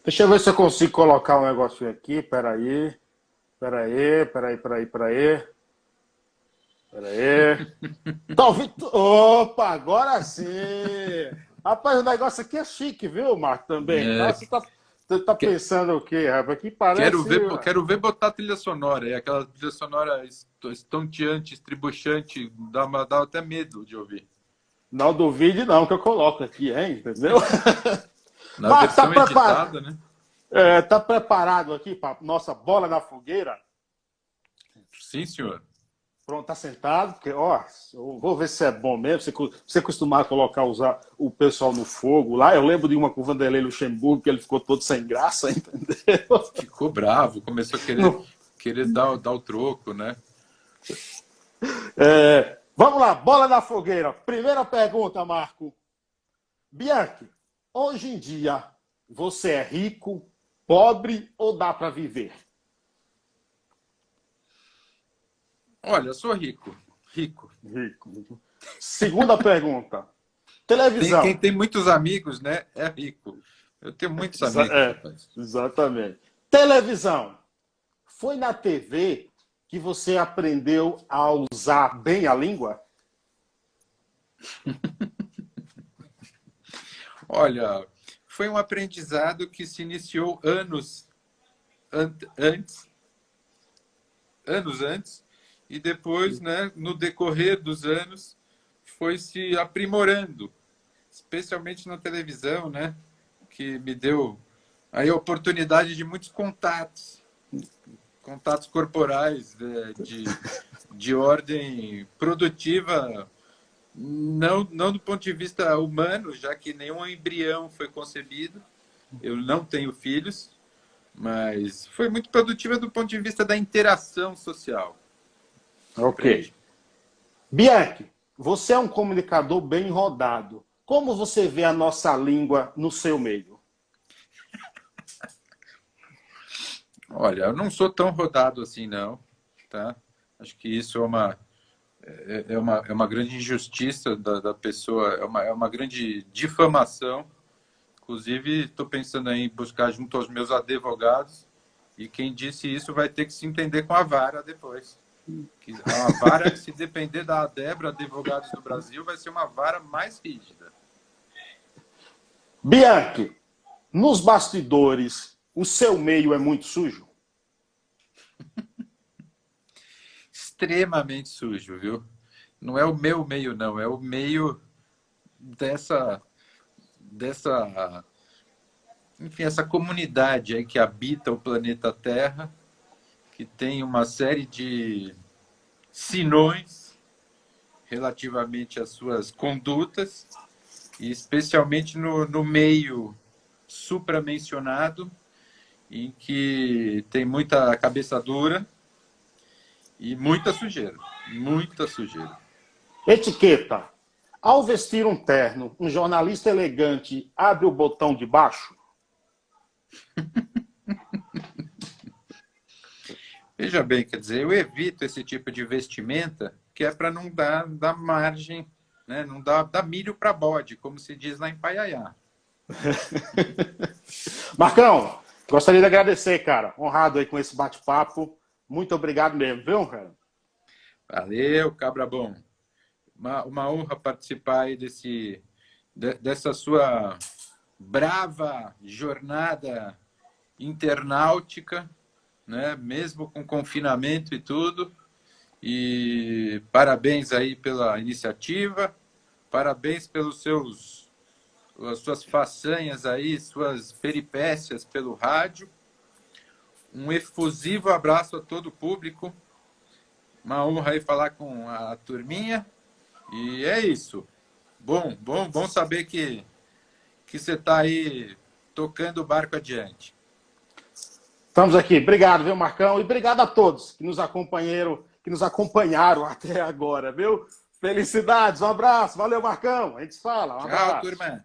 Deixa eu ver se eu consigo colocar um negócio aqui. Peraí. Peraí. Tá ouvindo? Opa, agora sim! Rapaz, o negócio aqui é chique, viu, Marco, também. É, Você tá que- pensando o quê, rapaz? Aqui parece... quero ver botar trilha sonora, é aquela trilha sonora estonteante, estribuchante, dá até medo de ouvir. Não duvide não que eu coloco aqui, hein? Entendeu? Na Marco, versão editada, né? tá preparado aqui para nossa bola na fogueira? Sim, senhor. Pronto, tá sentado? Porque, ó, eu vou ver se é bom mesmo. Você costumava colocar o pessoal no fogo lá. Eu lembro de uma com o Vanderlei Luxemburgo, que ele ficou todo sem graça, entendeu? Ficou bravo, começou a Não. querer dar o troco, né? Vamos lá, bola na fogueira. Primeira pergunta, Marco. Bianchi, hoje em dia, você é rico, pobre ou dá para viver? Olha, eu sou rico, rico. Rico. Segunda pergunta. Quem Televisão. tem muitos amigos, né, é rico. Eu tenho muitos amigos, rapaz. Exatamente. Televisão. Foi na TV que você aprendeu a usar bem a língua? Olha, foi um aprendizado que se iniciou antes, anos antes, e depois, né, no decorrer dos anos, foi se aprimorando, especialmente na televisão, né, que me deu aí a oportunidade de muitos contatos corporais de ordem produtiva, não do ponto de vista humano, já que nenhum embrião foi concebido, eu não tenho filhos, mas foi muito produtiva do ponto de vista da interação social. Ok. Compreende? Bianchi, você é um comunicador bem rodado. Como você vê a nossa língua no seu meio? Olha, eu não sou tão rodado assim, não. Tá? Acho que isso é uma grande injustiça da pessoa, é uma grande difamação. Inclusive, estou pensando em buscar junto aos meus advogados, e quem disse isso vai ter que se entender com a vara depois. Que a vara, se depender da Débora Advogados do Brasil, vai ser uma vara mais rígida. Bianchi, nos bastidores, o seu meio é muito sujo? Extremamente sujo, viu? Não é o meu meio, não. É o meio dessa, enfim, essa comunidade aí que habita o planeta Terra, que tem uma série de sinões relativamente às suas condutas, e especialmente no meio supramencionado, em que tem muita cabeça dura e muita sujeira. Muita sujeira. Etiqueta. Ao vestir um terno, um jornalista elegante abre o botão de baixo? Veja bem, quer dizer, eu evito esse tipo de vestimenta que é para não dar margem, né? Não dar milho para bode, como se diz lá em Paiaiá. Marcão, gostaria de agradecer, cara. Honrado aí com esse bate-papo. Muito obrigado mesmo, viu, cara? Valeu, cabra bom. Uma honra participar aí dessa sua brava jornada internautica, né? Mesmo com confinamento e tudo. E parabéns aí pela iniciativa, parabéns as suas façanhas aí, suas peripécias pelo rádio. Um efusivo abraço a todo o público. Uma honra aí falar com a turminha. E é isso. Bom saber que você está aí tocando o barco adiante. Estamos aqui. Obrigado, viu, Marcão? E obrigado a todos que nos acompanharam até agora, viu? Felicidades, um abraço. Valeu, Marcão. A gente se fala. Um Tchau, abraço. turma.